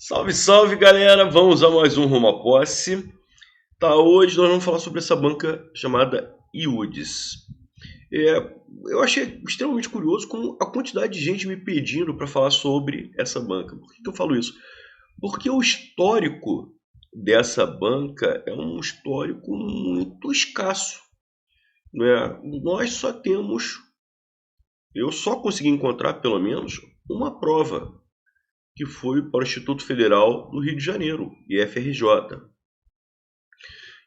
Salve, salve, galera! Vamos a mais um Rumo à Posse. Hoje nós vamos falar sobre essa banca chamada IUDES. Eu achei extremamente curioso com a quantidade de gente me pedindo para falar sobre essa banca. Por que eu falo isso? Porque o histórico dessa banca é um histórico muito escasso, né? Eu só consegui encontrar pelo menos uma prova que foi para o Instituto Federal do Rio de Janeiro, IFRJ.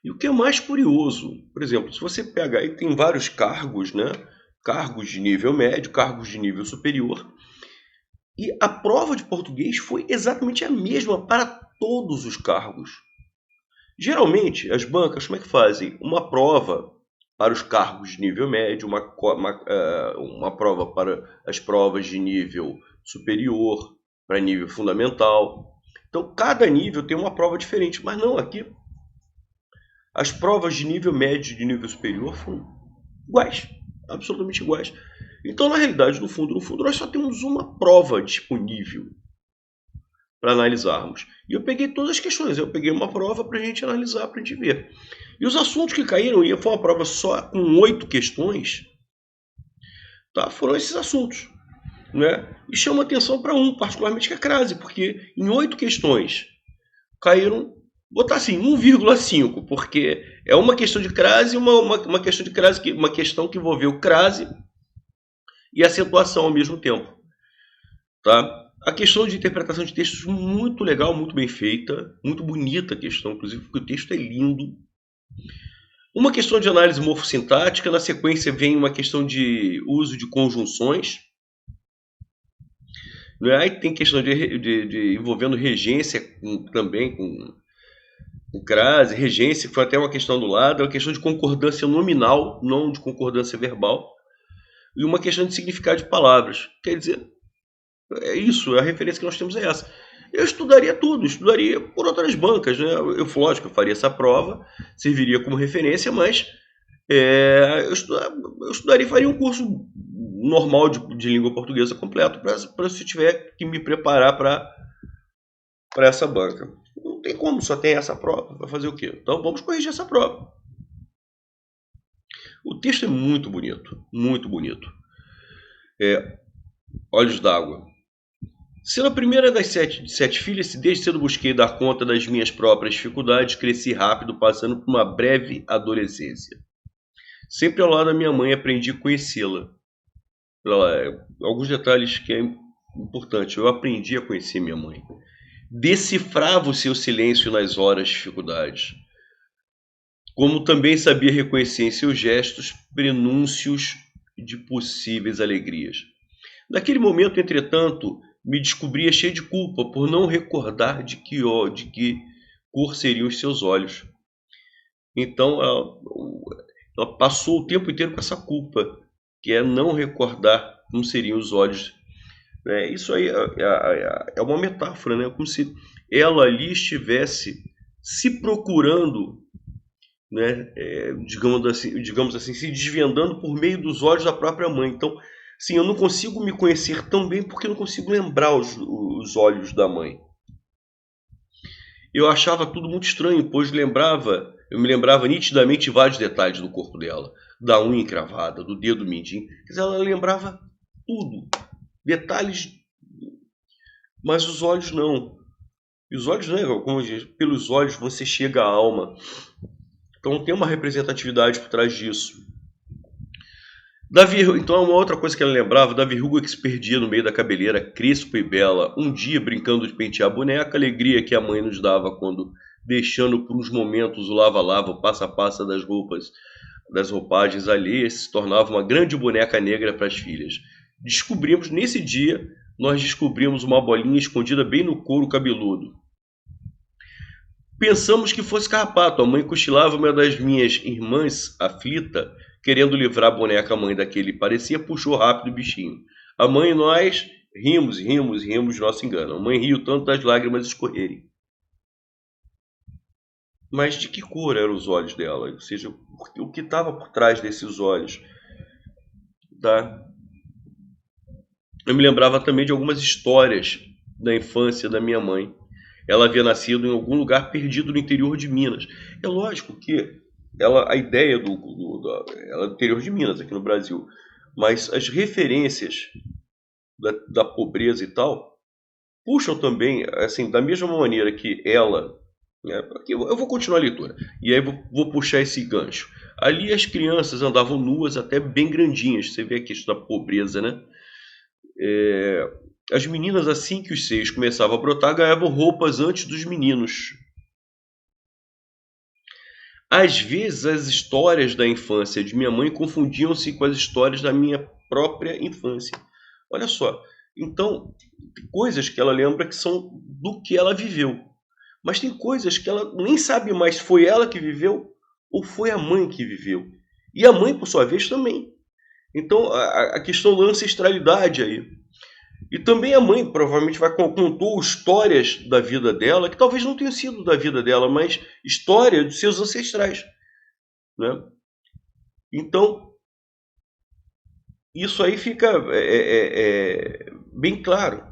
E o que é mais curioso, por exemplo, se você pega aí, tem vários cargos, né? Cargos de nível médio, cargos de nível superior, e a prova de português foi exatamente a mesma para todos os cargos. Geralmente, as bancas, como é que fazem? Uma prova para os cargos de nível médio, uma prova para as provas de nível superior, para nível fundamental. Então, cada nível tem uma prova diferente, mas não, aqui as provas de nível médio e de nível superior foram iguais, absolutamente iguais. Então, na realidade, no fundo, nós só temos uma prova disponível para analisarmos. E eu peguei todas as questões, eu peguei uma prova para a gente analisar, para a gente ver. E os assuntos que caíram, e foi uma prova só com 8 questões, tá? Foram esses assuntos. Né? E chama atenção para um, particularmente, que é a crase, porque em 8 questões caíram, botar assim, 1,5, porque é uma questão de crase, uma questão de crase, uma questão que envolveu crase e acentuação ao mesmo tempo. Tá? A questão de interpretação de textos muito legal, muito bem feita, muito bonita a questão, inclusive porque o texto é lindo. Uma questão de análise morfossintática, na sequência vem uma questão de uso de conjunções. Aí tem questão de envolvendo regência também com crase, regência, que foi até uma questão do lado, é uma questão de concordância nominal, não de concordância verbal, e uma questão de significado de palavras. Quer dizer, é isso, a referência que nós temos é essa. Eu estudaria tudo, estudaria por outras bancas, né? Lógico, eu faria essa prova, serviria como referência, mas eu estudaria e faria um curso normal de língua portuguesa completo para se tiver que me preparar para essa banca. Não tem como, só tem essa prova. Vai fazer o quê? Então vamos corrigir essa prova. O texto é muito bonito, muito bonito. Olhos d'água. Sendo a primeira das sete filhas, desde cedo busquei dar conta das minhas próprias dificuldades, cresci rápido, passando por uma breve adolescência. Sempre ao lado da minha mãe, aprendi a conhecê-la. Alguns detalhes que é importante. Eu aprendi a conhecer minha mãe. Decifrava o seu silêncio nas horas de dificuldades. Como também sabia reconhecer em seus gestos prenúncios de possíveis alegrias. Naquele momento, entretanto, me descobria cheio de culpa por não recordar de que cor seriam os seus olhos. Então, ela passou o tempo inteiro com essa culpa, que é não recordar como seriam os olhos. Isso aí é uma metáfora, né? Como se ela ali estivesse se procurando, né? Digamos assim, se desvendando por meio dos olhos da própria mãe. Então, sim, eu não consigo me conhecer tão bem porque eu não consigo lembrar os olhos da mãe. Eu achava tudo muito estranho, pois eu me lembrava nitidamente de vários detalhes do corpo dela, da unha encravada, do dedo mindinho. Quer dizer, ela lembrava tudo, detalhes, mas os olhos não. E os olhos não é como diz, pelos olhos você chega à alma. Então tem uma representatividade por trás disso. Então uma outra coisa que ela lembrava da verruga que se perdia no meio da cabeleira crespa e bela, um dia brincando de pentear a boneca, a alegria que a mãe nos dava quando, deixando por uns momentos o lava-lava, o passa-passa das roupagens alheias, se tornava uma grande boneca negra para as filhas. Nesse dia, nós descobrimos uma bolinha escondida bem no couro cabeludo. Pensamos que fosse carrapato. A mãe cochilava, uma das minhas irmãs, aflita, querendo livrar a boneca mãe daquele parecia, puxou rápido o bichinho. A mãe e nós rimos de nosso engano. A mãe riu tanto das lágrimas escorrerem. Mas de que cor eram os olhos dela? Ou seja, o que estava por trás desses olhos? Tá? Eu me lembrava também de algumas histórias da infância da minha mãe. ela havia nascido em algum lugar perdido no interior de Minas. É lógico que a ideia ela é do interior de Minas, aqui no Brasil, mas as referências da pobreza e tal puxam também, assim, da mesma maneira que ela, né, aqui eu vou continuar a leitura, e aí vou puxar esse gancho. Ali as crianças andavam nuas, até bem grandinhas, você vê a questão da pobreza, né? As meninas, assim que os seios começavam a brotar, ganhavam roupas antes dos meninos. Às vezes as histórias da infância de minha mãe confundiam-se com as histórias da minha própria infância. Olha só, então, tem coisas que ela lembra que são do que ela viveu. Mas tem coisas que ela nem sabe mais se foi ela que viveu ou foi a mãe que viveu. E a mãe, por sua vez, também. Então, a questão da ancestralidade aí. E também a mãe provavelmente contou histórias da vida dela, que talvez não tenham sido da vida dela, mas história dos seus ancestrais, né? Então, isso aí fica bem claro.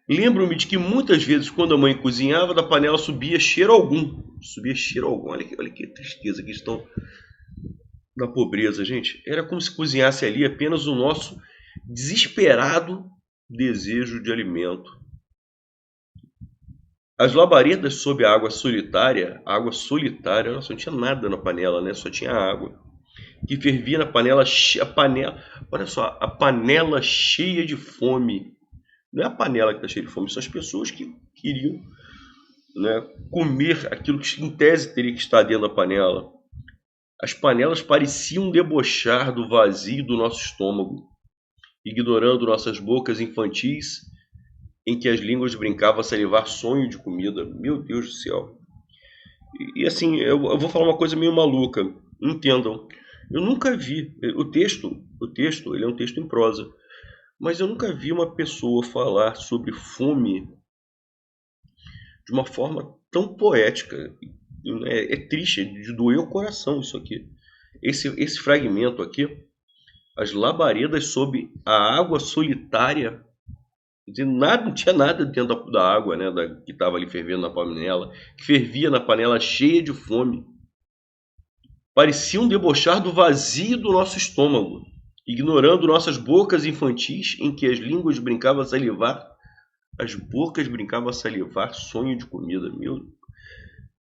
Lembro-me de que muitas vezes, quando a mãe cozinhava, da panela subia cheiro algum. Subia cheiro algum. Olha que tristeza que estão da pobreza, gente. Era como se cozinhasse ali apenas o nosso desesperado desejo de alimento. As labaredas sob a água solitária, nossa, não tinha nada na panela, né? Só tinha água. Que fervia na panela, olha só, a panela cheia de fome. Não é a panela que está cheia de fome, são as pessoas que queriam, né, comer aquilo que em tese teria que estar dentro da panela. As panelas pareciam debochar do vazio do nosso estômago, ignorando nossas bocas infantis, em que as línguas brincavam a salivar sonho de comida. Meu Deus do céu. E assim, eu vou falar uma coisa meio maluca. Entendam. Eu nunca vi. O texto, ele é um texto em prosa. Mas eu nunca vi uma pessoa falar sobre fome de uma forma tão poética. É triste, de doer o coração isso aqui. Esse fragmento aqui, as labaredas sob a água solitária, não tinha nada dentro da água, né, que estava ali fervendo na panela, que fervia na panela cheia de fome. Pareciam debochar do vazio do nosso estômago, ignorando nossas bocas infantis em que as línguas brincavam a salivar. As bocas brincavam a salivar sonho de comida. Meu,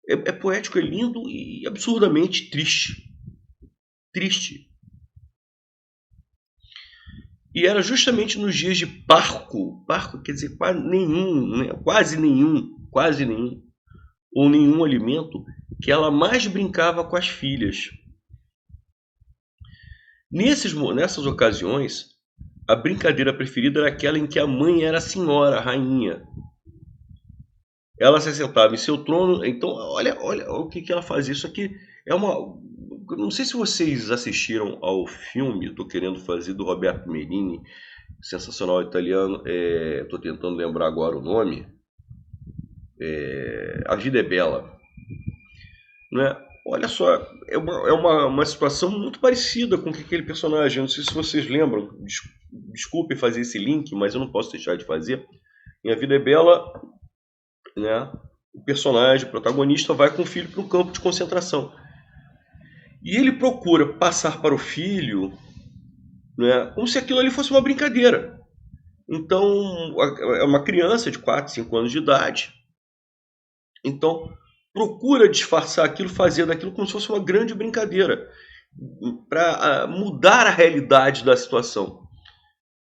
é poético, é lindo e absurdamente triste. Triste. E era justamente nos dias de parco quer dizer quase nenhum, né? quase nenhum, ou nenhum alimento, que ela mais brincava com as filhas. Nessas ocasiões, a brincadeira preferida era aquela em que a mãe era a senhora, a rainha. Ela se sentava em seu trono. Então, olha o que ela fazia. Isso aqui é uma... Não sei se vocês assistiram ao filme, estou querendo fazer, do Roberto Benigni, sensacional italiano. Estou tentando lembrar agora o nome. A Vida é Bela. Né? Olha só, é uma situação muito parecida com aquele personagem. Não sei se vocês lembram. Desculpe fazer esse link, mas eu não posso deixar de fazer. Em A Vida é Bela, né, o personagem, o protagonista, vai com o filho para um campo de concentração. E ele procura passar para o filho, né, como se aquilo ali fosse uma brincadeira. Então, é uma criança de 4, 5 anos de idade. Então, procura disfarçar aquilo, fazer daquilo como se fosse uma grande brincadeira, para mudar a realidade da situação.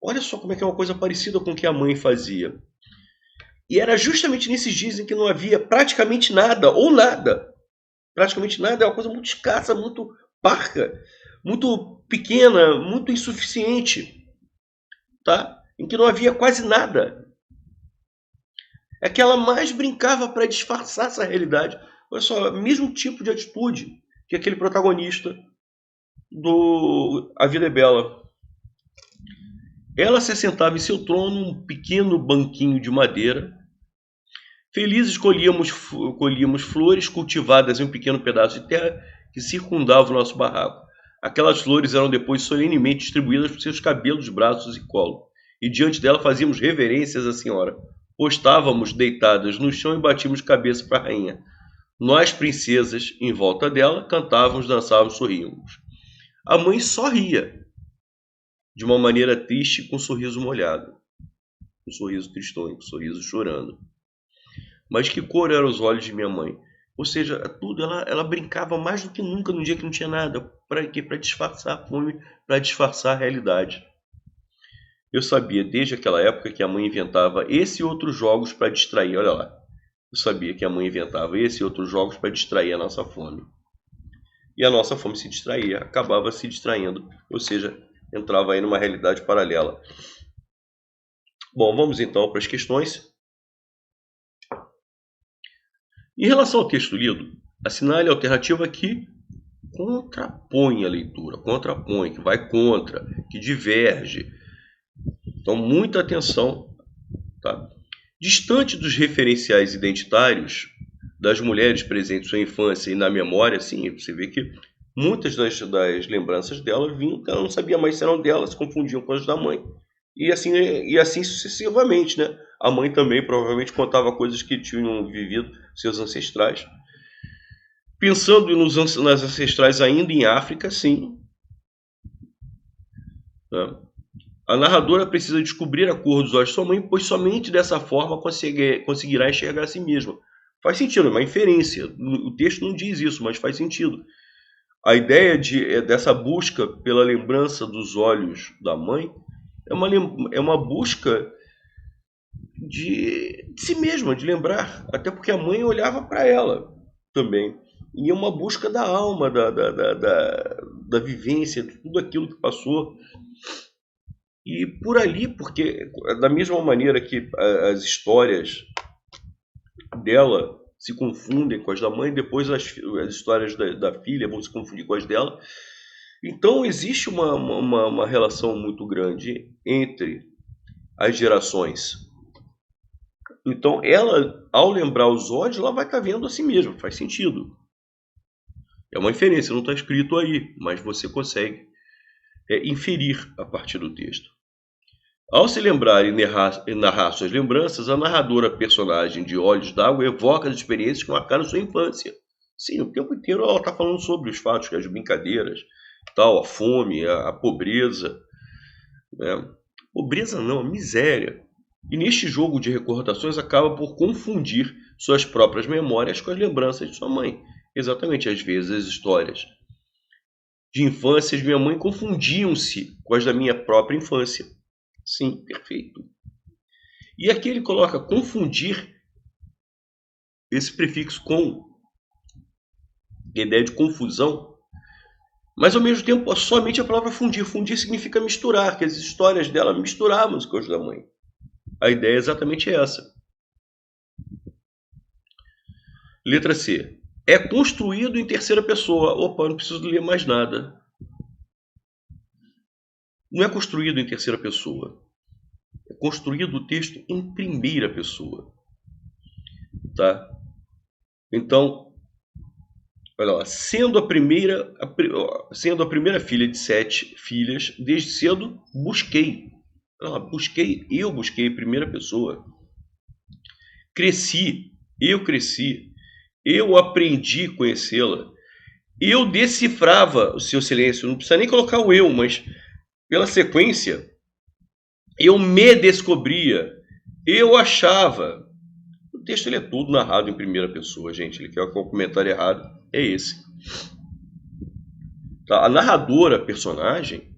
Olha só como é que é uma coisa parecida com o que a mãe fazia. E era justamente nesses dias em que não havia praticamente nada, ou nada. Praticamente nada, é uma coisa muito escassa, muito parca, muito pequena, muito insuficiente. Tá? Em que não havia quase nada. É que ela mais brincava para disfarçar essa realidade. Olha só, o mesmo tipo de atitude que aquele protagonista do A Vida é Bela. Ela se assentava em seu trono, um pequeno banquinho de madeira. Felizes colhíamos flores cultivadas em um pequeno pedaço de terra que circundava o nosso barraco. Aquelas flores eram depois solenemente distribuídas por seus cabelos, braços e colo. E diante dela fazíamos reverências à senhora. ou estávamos deitadas no chão e batíamos cabeça para a rainha. Nós, princesas, em volta dela, cantávamos, dançávamos, sorríamos. A mãe só ria, de uma maneira triste, com um sorriso molhado. Um sorriso tristonho, um sorriso chorando. Mas que cor eram os olhos de minha mãe? Ou seja, tudo ela brincava mais do que nunca no dia que não tinha nada. Para quê? Para disfarçar a fome, para disfarçar a realidade. Eu sabia desde aquela época que a mãe inventava esse e outros jogos para distrair. Olha lá. Eu sabia que a mãe inventava esse e outros jogos para distrair a nossa fome. E a nossa fome se distraía, acabava se distraindo. Ou seja, entrava aí numa realidade paralela. Bom, vamos então para as questões. Em relação ao texto lido, assinale a alternativa que contrapõe a leitura, contrapõe, que vai contra, que diverge. Então, muita atenção. Tá? Distante dos referenciais identitários das mulheres presentes em sua infância e na memória, sim, você vê que muitas das lembranças dela vinham, ela não sabia mais se eram dela, se confundiam com as da mãe. E assim sucessivamente, né? A mãe também provavelmente contava coisas que tinham vivido seus ancestrais. Pensando nas ancestrais ainda em África, sim. Né? A narradora precisa descobrir a cor dos olhos de sua mãe, pois somente dessa forma conseguirá enxergar a si mesma. Faz sentido, é uma inferência. O texto não diz isso, mas faz sentido. A ideia dessa busca pela lembrança dos olhos da mãe é uma busca de si mesma, de lembrar. Até porque a mãe olhava para ela também. E é uma busca da alma, da vivência, de tudo aquilo que passou. E por ali, porque da mesma maneira que as histórias dela se confundem com as da mãe, depois as histórias da filha vão se confundir com as dela. Então existe uma relação muito grande entre as gerações. Então ela, ao lembrar os olhos, ela vai estar vendo a si mesma, faz sentido. É uma inferência, não está escrito aí, mas você consegue inferir a partir do texto. Ao se lembrar e narrar suas lembranças, a narradora personagem de Olhos d'Água evoca as experiências que marcaram sua infância. Sim, o tempo inteiro ela está falando sobre os fatos, as brincadeiras, tal, a fome, a pobreza. Né? Pobreza não, a miséria. E neste jogo de recordações acaba por confundir suas próprias memórias com as lembranças de sua mãe. Exatamente, às vezes as histórias de infância de minha mãe confundiam-se com as da minha própria infância. Sim, perfeito. E aqui ele coloca confundir, esse prefixo com, a ideia de confusão, mas ao mesmo tempo somente a palavra fundir. Fundir significa misturar, que as histórias dela misturavam com as da mãe. A ideia é exatamente essa. Letra C. É construído em terceira pessoa. Opa, não preciso ler mais nada. Não é construído em terceira pessoa. É construído o texto em primeira pessoa. Tá? Então, olha lá. Sendo a primeira filha de 7 filhas, desde cedo busquei. Olha lá, eu busquei em primeira pessoa. Cresci, eu aprendi a conhecê-la. Eu decifrava o seu silêncio. Não precisa nem colocar o eu, mas pela sequência, eu me descobria, eu achava. O texto ele é todo narrado em primeira pessoa, gente. Ele quer que o comentário errado é esse. Tá? A narradora, personagem,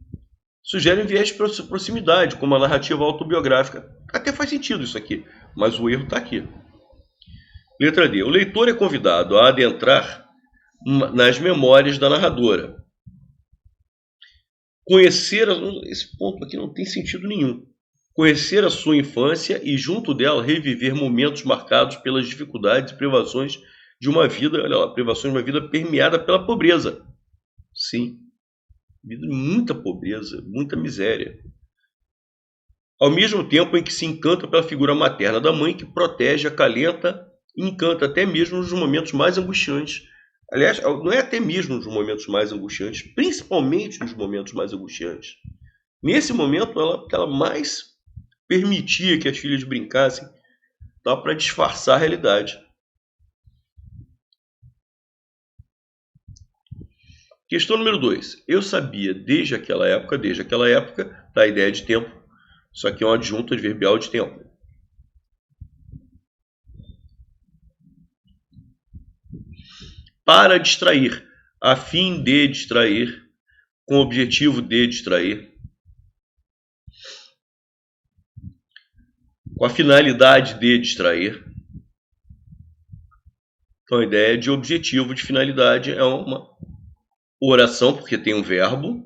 sugere um viés de proximidade, como a narrativa autobiográfica. Até faz sentido isso aqui, mas o erro está aqui. Letra D. O leitor é convidado a adentrar nas memórias da narradora. Esse ponto aqui não tem sentido nenhum. Conhecer a sua infância e, junto dela, reviver momentos marcados pelas dificuldades e privações de uma vida, olha lá, privações de uma vida permeada pela pobreza. Sim, vida de muita pobreza, muita miséria. Ao mesmo tempo em que se encanta pela figura materna da mãe, que protege, acalenta e encanta até mesmo nos momentos mais angustiantes. Aliás, não é até mesmo nos momentos mais angustiantes, principalmente nos momentos mais angustiantes. Nesse momento, ela mais permitia que as filhas brincassem, tá? Para disfarçar a realidade. Questão número 2. Eu sabia desde aquela época, da ideia de tempo. Isso aqui é um adjunto adverbial de tempo. Para distrair, a fim de distrair, com o objetivo de distrair, com a finalidade de distrair. Então a ideia de objetivo, de finalidade é uma oração, porque tem um verbo,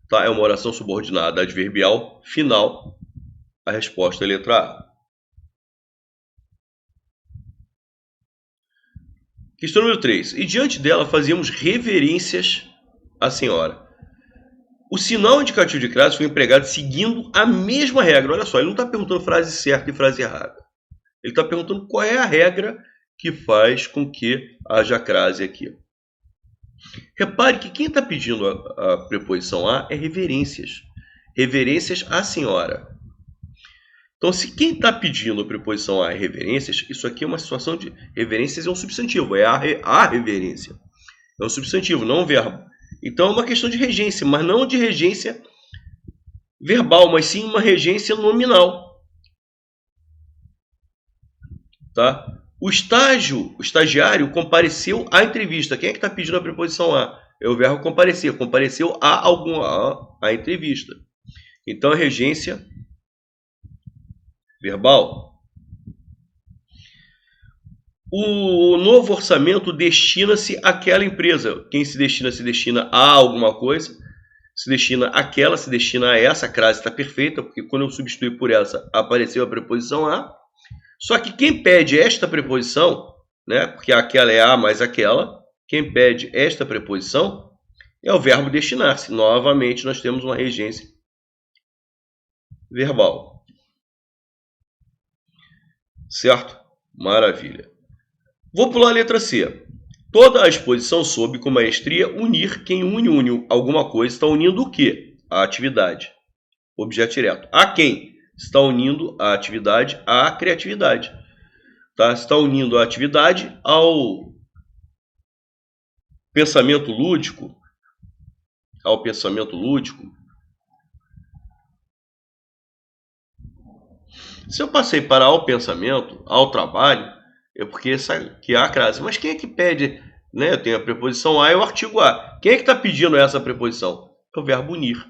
tá? É uma oração subordinada adverbial final. A resposta é a letra A. Questão número 3. E diante dela fazíamos reverências à senhora. O sinal indicativo de crase foi empregado seguindo a mesma regra. Olha só, ele não está perguntando frase certa e frase errada. Ele está perguntando qual é a regra que faz com que haja crase aqui. Repare que quem está pedindo a preposição a é reverências. Reverências à senhora. Então, se quem está pedindo a preposição a é reverências, isso aqui é uma situação de... Reverências é um substantivo, é a reverência. É um substantivo, não um verbo. Então, é uma questão de regência, mas não de regência verbal, mas sim uma regência nominal. Tá? O estagiário compareceu à entrevista. Quem é que está pedindo a preposição a? É o verbo comparecer. Compareceu à entrevista. Então, a regência verbal. O novo orçamento destina-se àquela empresa. Quem se destina a alguma coisa. Se destina àquela, se destina a essa. A crase está perfeita, porque quando eu substituir por essa, apareceu a preposição a. Só que quem pede esta preposição, né, porque aquela é a mais aquela, quem pede esta preposição é o verbo destinar-se. Novamente, nós temos uma regência verbal. Certo? Maravilha. Vou pular a letra C. Toda a exposição soube com maestria unir. Quem une alguma coisa está unindo o quê? A atividade. Objeto direto. A quem? Está unindo a atividade à criatividade. Tá? Está unindo a atividade ao pensamento lúdico. Ao pensamento lúdico. Se eu passei para ao pensamento, ao trabalho, é porque que há a crase. Mas quem é que pede? Né? Eu tenho a preposição a e o artigo a. Quem é que está pedindo essa preposição? É o verbo unir.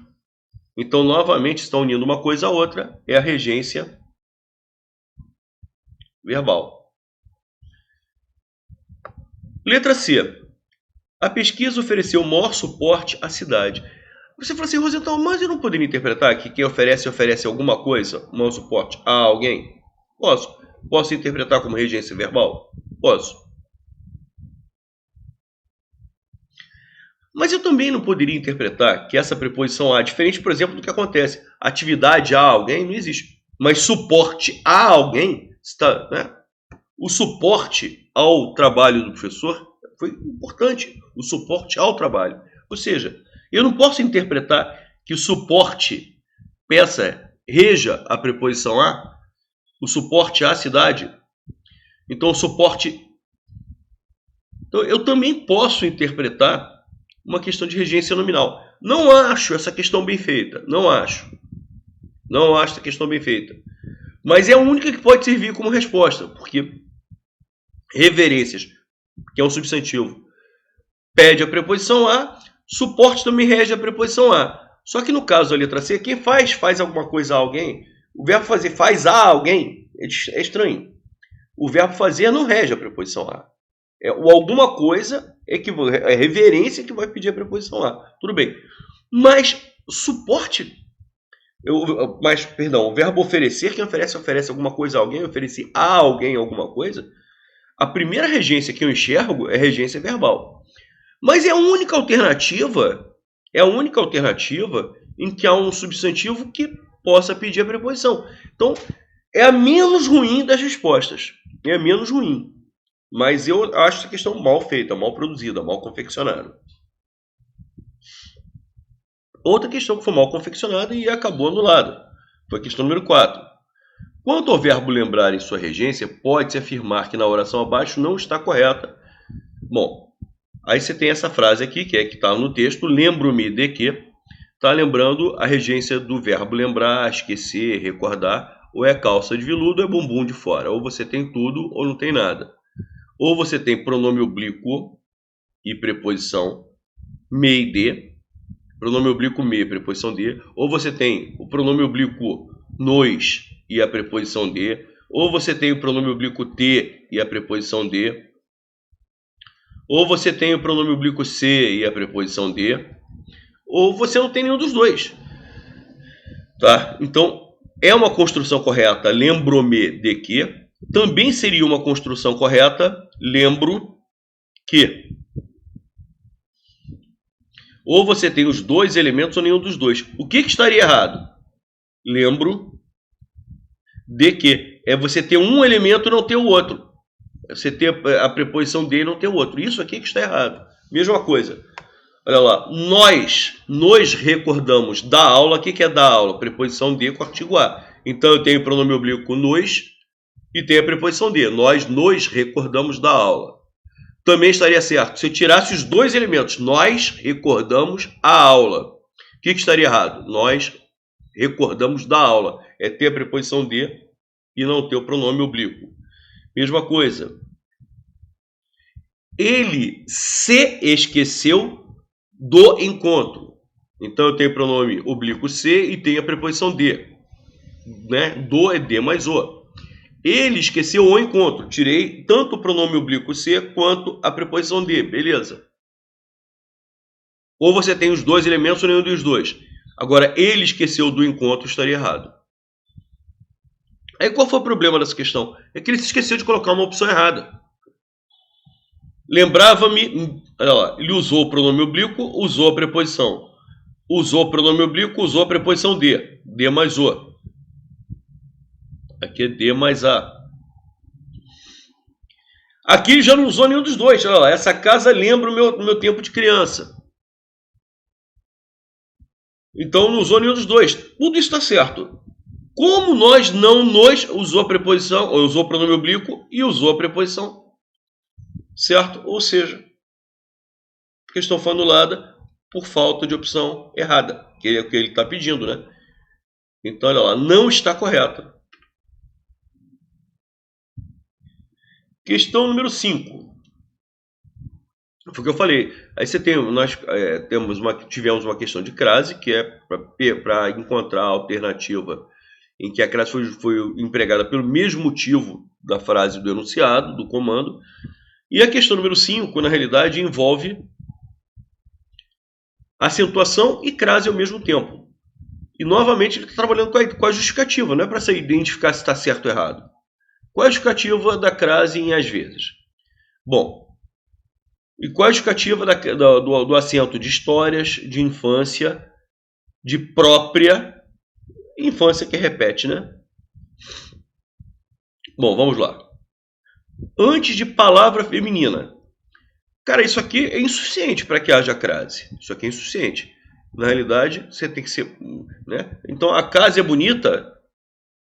Então, novamente, está unindo uma coisa a outra. É a regência verbal. Letra C. A pesquisa ofereceu maior suporte à cidade. Você fala assim, Rosenthal, mas eu não poderia interpretar que quem oferece alguma coisa, maior suporte a alguém? Posso. Posso interpretar como regência verbal? Posso. Mas eu também não poderia interpretar que essa preposição a, diferente, por exemplo, do que acontece. Atividade a alguém não existe. Mas suporte a alguém, está, né? O suporte ao trabalho do professor foi importante. O suporte ao trabalho. Ou seja, eu não posso interpretar que o suporte, reja a preposição a, o suporte à cidade. Então, o suporte... Então, eu também posso interpretar uma questão de regência nominal. Não acho essa questão bem feita. Não acho essa questão bem feita. Mas é a única que pode servir como resposta, porque reverências, que é um substantivo, pede a preposição a, suporte também rege a preposição a. Só que no caso da letra C, quem faz alguma coisa a alguém, o verbo fazer faz a alguém, é estranho. O verbo fazer não rege a preposição a. O alguma coisa é reverência que vai pedir a preposição a. Tudo bem. Mas suporte... o verbo oferecer, quem oferece alguma coisa a alguém, oferecer a alguém alguma coisa, a primeira regência que eu enxergo é regência verbal. Mas é a única alternativa em que há um substantivo que possa pedir a preposição. Então, é a menos ruim das respostas. É a menos ruim. Mas eu acho essa questão mal feita, mal produzida, mal confeccionada. Outra questão que foi mal confeccionada e acabou anulada foi a questão número 4. Quanto ao verbo lembrar em sua regência, pode-se afirmar que na oração abaixo não está correta. Bom, aí você tem essa frase aqui, que está no texto, lembro-me de que, está lembrando a regência do verbo lembrar, esquecer, recordar, ou é calça de veludo ou é bumbum de fora. Ou você tem tudo ou não tem nada. Ou você tem pronome oblíquo e preposição me e de, pronome oblíquo me, preposição de, ou você tem o pronome oblíquo nos e a preposição de, ou você tem o pronome oblíquo te e a preposição de, ou você tem o pronome oblíquo se e a preposição de, ou você não tem nenhum dos dois. Tá? Então, é uma construção correta, lembro-me de que. Também seria uma construção correta, lembro que. Ou você tem os dois elementos ou nenhum dos dois. O que estaria errado? Lembro de que. É você ter um elemento e não ter o outro. É você ter a preposição de e não ter o outro. Isso aqui que está errado. Mesma coisa. Olha lá. Nós nos recordamos da aula. O que é da aula? Preposição de com artigo a. Então eu tenho o pronome oblíquo nos e tenho a preposição de. Nós nos recordamos da aula. Também estaria certo se eu tirasse os dois elementos. Nós recordamos a aula. O que estaria errado? Nós recordamos da aula. É ter a preposição de e não ter o pronome oblíquo. Mesma coisa. Ele se esqueceu do encontro. Então eu tenho o pronome oblíquo se e tenho a preposição de. Né? Do é de mais o. Ele esqueceu o encontro. Tirei tanto o pronome oblíquo se quanto a preposição de. Beleza. Ou você tem os dois elementos ou nenhum dos dois. Agora, ele esqueceu do encontro, estaria errado. Aí qual foi o problema dessa questão? É que ele se esqueceu de colocar uma opção errada. Lembrava-me, olha lá, ele usou o pronome oblíquo, usou a preposição. Usou o pronome oblíquo, usou a preposição de. De mais o. Aqui é de mais a. Aqui já não usou nenhum dos dois. Olha lá, essa casa lembra o meu tempo de criança. Então não usou nenhum dos dois. Tudo isso está certo. Como nós não nos usou a preposição, ou usou o pronome oblíquo e usou a preposição. Certo? Ou seja, questão foi anulada por falta de opção errada, que é o que ele está pedindo, né? Então, olha lá, não está correto. Questão número 5. Foi o que eu falei. Aí você tem, nós tivemos uma questão de crase, que é para encontrar a alternativa em que a crase foi empregada pelo mesmo motivo da frase do enunciado, do comando. E a questão número 5, na realidade, envolve acentuação e crase ao mesmo tempo. E, novamente, ele está trabalhando com a justificativa, não é para você identificar se está certo ou errado. Qual é a justificativa da crase em às vezes? Bom, e qual é a justificativa do acento de histórias, de infância, de própria infância que repete, né? Bom, vamos lá. Antes de palavra feminina. Cara, isso aqui é insuficiente para que haja crase. Isso aqui é insuficiente. Na realidade, você tem que ser... né? Então, a casa é bonita.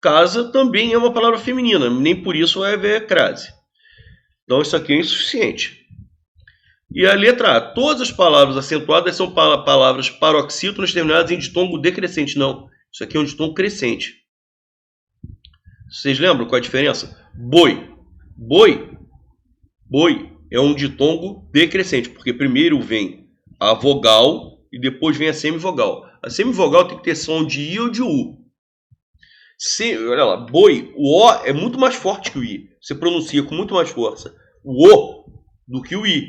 Casa também é uma palavra feminina. Nem por isso vai haver crase. Então, isso aqui é insuficiente. E a letra A. Todas as palavras acentuadas são palavras paroxítonas terminadas em ditongo decrescente. Não. Isso aqui é um ditongo crescente. Vocês lembram qual é a diferença? Boi. Boi. Boi é um ditongo decrescente, porque primeiro vem a vogal e depois vem a semivogal. A semivogal tem que ter som de I ou de U. Olha lá, boi, o O é muito mais forte que o I. Você pronuncia com muito mais força o O do que o I.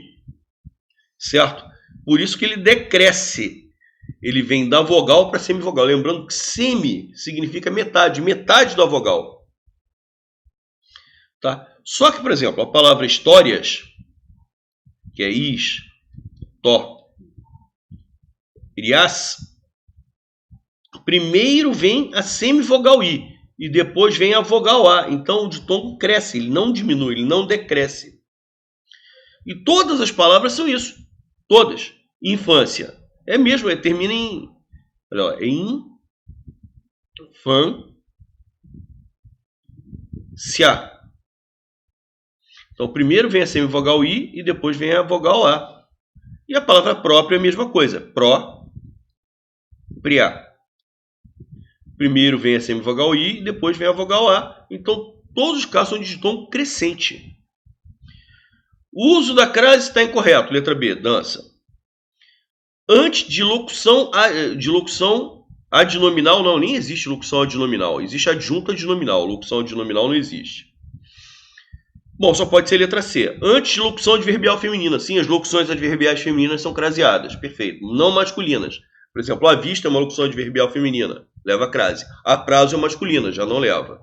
Certo? Por isso que ele decresce. Ele vem da vogal para semivogal. Lembrando que semi significa metade, metade da vogal. Tá? Só que, por exemplo, a palavra histórias, que é is, to, irias, primeiro vem a semivogal i e depois vem a vogal a. Então o ditongo cresce, ele não diminui, ele não decresce. E todas as palavras são isso. Todas. Infância. É mesmo, termina em... olha lá, em... fan... se a. Então, primeiro vem a semivogal I e depois vem a vogal A. E a palavra própria é a mesma coisa. Pró-pria. Primeiro vem a semivogal I e depois vem a vogal A. Então, todos os casos são de tom crescente. O uso da crase está incorreto. Letra B, dança. Antes de locução adnominal, não, nem existe locução adnominal. Existe adjunto adnominal. Locução adnominal não existe. Bom, só pode ser letra C. Antes de locução adverbial feminina. Sim, as locuções adverbiais femininas são craseadas. Perfeito. Não masculinas. Por exemplo, a vista é uma locução adverbial feminina. Leva crase. A prazo é masculina. Já não leva.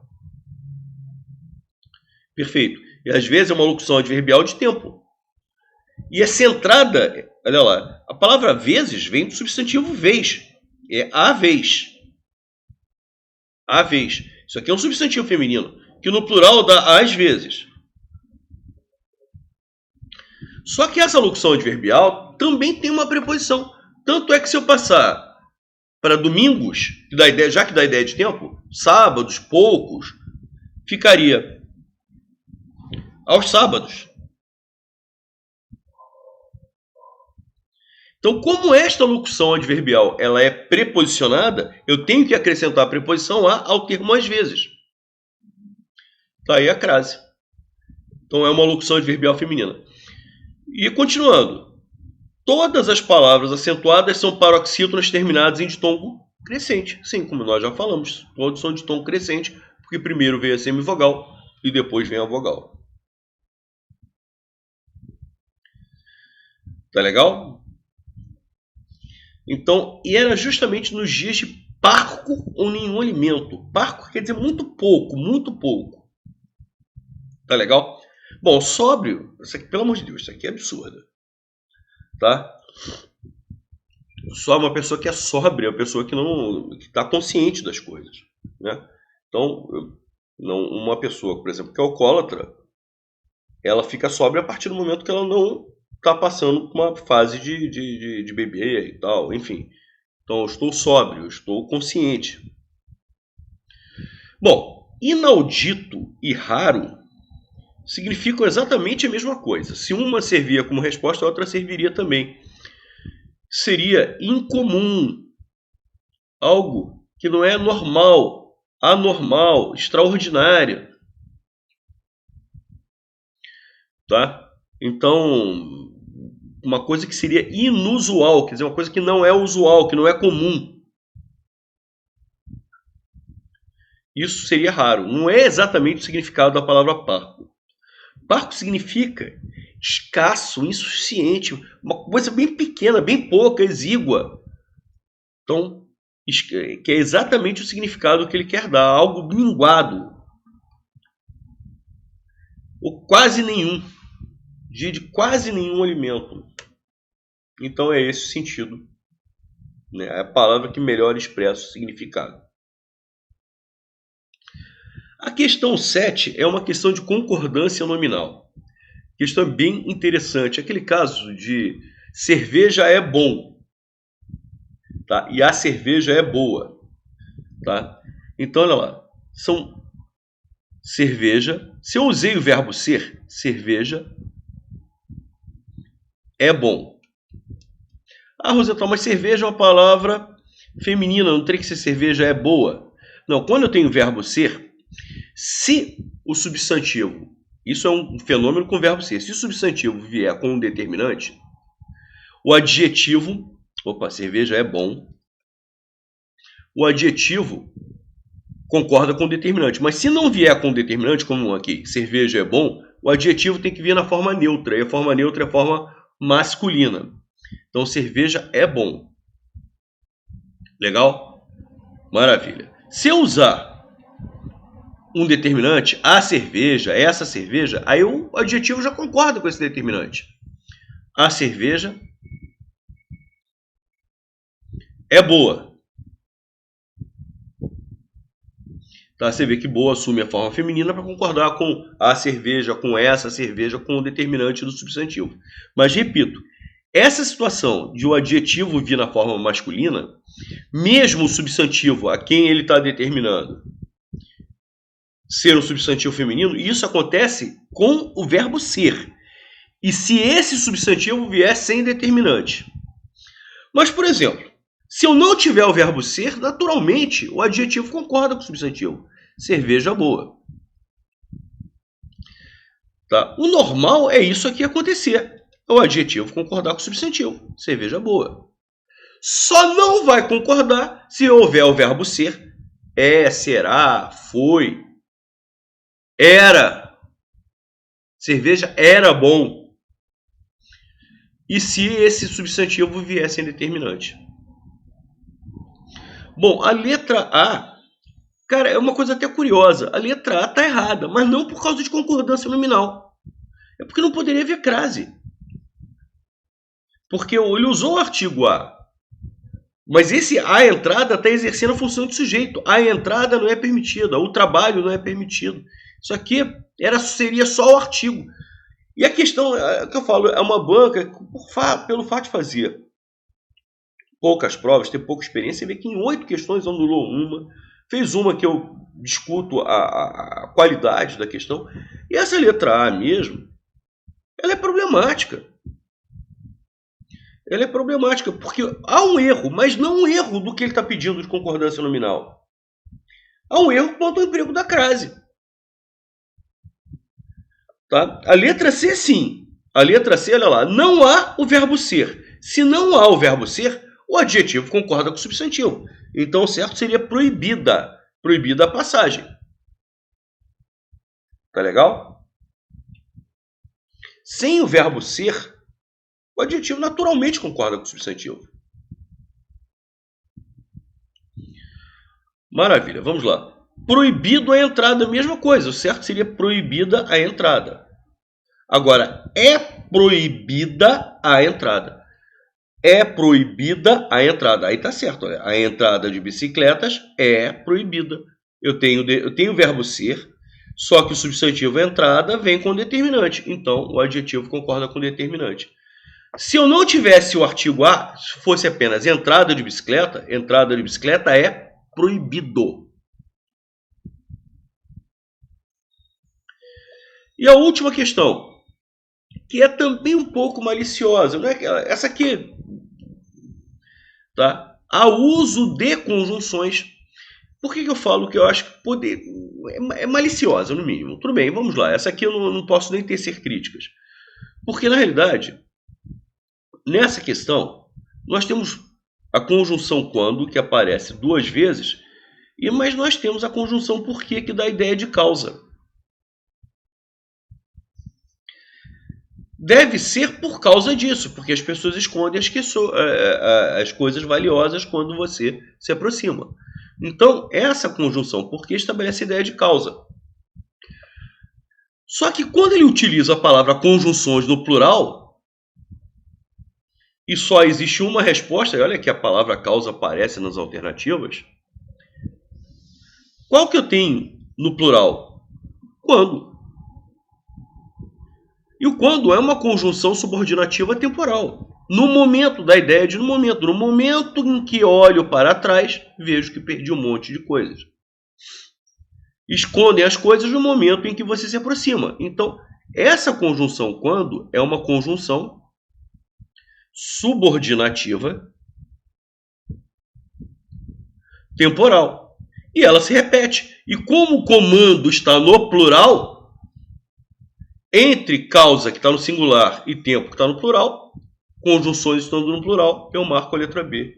Perfeito. E às vezes é uma locução adverbial de tempo. E é centrada... Olha lá. A palavra vezes vem do substantivo vez. É a vez. A vez. Isso aqui é um substantivo feminino. Que no plural dá às vezes. Só que essa locução adverbial também tem uma preposição. Tanto é que se eu passar para domingos, já que dá ideia de tempo, sábados, poucos, ficaria aos sábados. Então, como esta locução adverbial ela é preposicionada, eu tenho que acrescentar a preposição a ao termo às vezes. Tá aí a crase. Então, é uma locução adverbial feminina. E continuando, todas as palavras acentuadas são paroxítonas terminadas em ditongo crescente. Sim, como nós já falamos, todos são de tom crescente, porque primeiro vem a semivogal e depois vem a vogal. Tá legal? Então, e era justamente nos dias de parco ou nenhum alimento. Parco quer dizer muito pouco, muito pouco. Tá legal? Bom, sóbrio, isso aqui, pelo amor de Deus, isso aqui é absurdo. Tá? Só uma pessoa que é sóbria, uma pessoa que não está consciente das coisas. Né? Então, uma pessoa, por exemplo, que é alcoólatra, ela fica sóbria a partir do momento que ela não está passando por uma fase de beber e tal, enfim. Então, eu estou sóbrio, eu estou consciente. Bom, inaudito e raro significam exatamente a mesma coisa. Se uma servia como resposta, a outra serviria também. Seria incomum, algo que não é normal, anormal, extraordinário. Tá? Então, uma coisa que seria inusual, quer dizer, uma coisa que não é usual, que não é comum. Isso seria raro. Não é exatamente o significado da palavra parco. Parco significa escasso, insuficiente, uma coisa bem pequena, bem pouca, exígua. Então, que é exatamente o significado que ele quer dar, algo minguado. Ou quase nenhum. De quase nenhum alimento. Então é esse o sentido. Né? É a palavra que melhor expressa o significado. A questão 7 é uma questão de concordância nominal. Questão bem interessante. Aquele caso de cerveja é bom, tá? E a cerveja é boa. Tá? Então, olha lá. São cerveja. Se eu usei o verbo ser, cerveja é bom. Ah, Roseta, mas cerveja é uma palavra feminina, não tem que ser cerveja é boa. Não, quando eu tenho o verbo ser, se o substantivo, isso é um fenômeno com o verbo ser, se o substantivo vier com um determinante, o adjetivo, cerveja é bom, o adjetivo concorda com o determinante. Mas se não vier com o determinante, como aqui, cerveja é bom, o adjetivo tem que vir na forma neutra, e a forma neutra é a forma masculina. Então, cerveja é bom. Legal? Maravilha. Se eu usar um determinante, a cerveja, essa cerveja, aí o adjetivo já concorda com esse determinante. A cerveja é boa. Tá? Você vê que boa assume a forma feminina para concordar com a cerveja, com essa cerveja, com o determinante do substantivo. Mas, repito, essa situação de o adjetivo vir na forma masculina, mesmo o substantivo a quem ele está determinando ser um substantivo feminino, e isso acontece com o verbo ser. E se esse substantivo vier sem determinante. Mas, por exemplo, se eu não tiver o verbo ser, naturalmente o adjetivo concorda com o substantivo. Cerveja boa. Tá? O normal é isso aqui acontecer. O adjetivo concordar com o substantivo. Cerveja boa. Só não vai concordar se houver o verbo ser. É, será, foi, era. Cerveja era bom. E se esse substantivo viesse em determinante. Bom, a letra A, cara, é uma coisa até curiosa. A letra A está errada, mas não por causa de concordância nominal. É porque não poderia haver crase. Porque ele usou o artigo A. Mas esse a entrada está exercendo a função de sujeito. A entrada não é permitida, o trabalho não é permitido. Isso aqui seria só o artigo. E a questão que eu falo é uma banca, pelo fato de fazer poucas provas, ter pouca experiência, você vê que em 8 questões anulou uma, fez uma que eu discuto a qualidade da questão. E essa letra A mesmo, ela é problemática. Ela é problemática porque há um erro, mas não um erro do que ele está pedindo de concordância nominal. Há um erro quanto ao emprego da crase. Tá? A letra C, sim. A letra C, olha lá, não há o verbo ser. Se não há o verbo ser, o adjetivo concorda com o substantivo. Então, o certo seria proibida. Proibida a passagem. Tá legal? Sem o verbo ser, o adjetivo naturalmente concorda com o substantivo. Maravilha, vamos lá. Proibido a entrada, mesma coisa. O certo seria proibida a entrada. Agora, é proibida a entrada. É proibida a entrada. Aí tá certo. Olha. A entrada de bicicletas é proibida. Eu tenho o verbo ser, só que o substantivo entrada vem com determinante. Então, o adjetivo concorda com determinante. Se eu não tivesse o artigo A, se fosse apenas entrada de bicicleta é proibido. E a última questão, que é também um pouco maliciosa, não é? Essa aqui, tá? Há uso de conjunções. Por que eu falo que eu acho que é maliciosa, no mínimo? Tudo bem, vamos lá. Essa aqui eu não posso nem tecer críticas. Porque, na realidade, nessa questão, nós temos a conjunção quando, que aparece 2 vezes, mas nós temos a conjunção porque, que dá a ideia de causa. Deve ser por causa disso, porque as pessoas escondem as coisas valiosas quando você se aproxima. Então, essa conjunção porque estabelece a ideia de causa. Só que quando ele utiliza a palavra conjunções no plural, e só existe uma resposta, e olha que a palavra causa aparece nas alternativas, qual que eu tenho no plural? Quando. E o quando é uma conjunção subordinativa temporal. No momento da ideia de no momento em que olho para trás, vejo que perdi um monte de coisas. Escondem as coisas no momento em que você se aproxima. Então, essa conjunção quando é uma conjunção subordinativa temporal. E ela se repete. E como o comando está no plural, entre causa, que está no singular, e tempo, que está no plural, conjunções estando no plural, eu marco a letra B,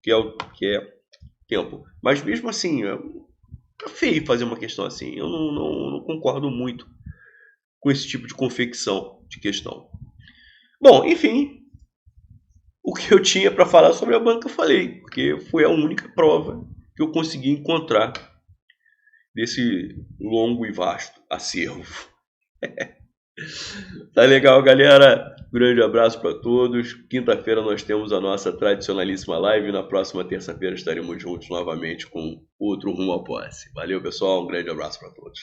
que é tempo. Mas mesmo assim, é feio fazer uma questão assim. Eu não concordo muito com esse tipo de confecção de questão. Bom, enfim, o que eu tinha para falar sobre a banca eu falei, porque foi a única prova que eu consegui encontrar desse longo e vasto acervo. Tá legal, galera? Grande abraço para todos. Quinta-feira nós temos a nossa tradicionalíssima live. Na próxima terça-feira estaremos juntos novamente com outro Rumo à Posse. Valeu, pessoal. Um grande abraço para todos.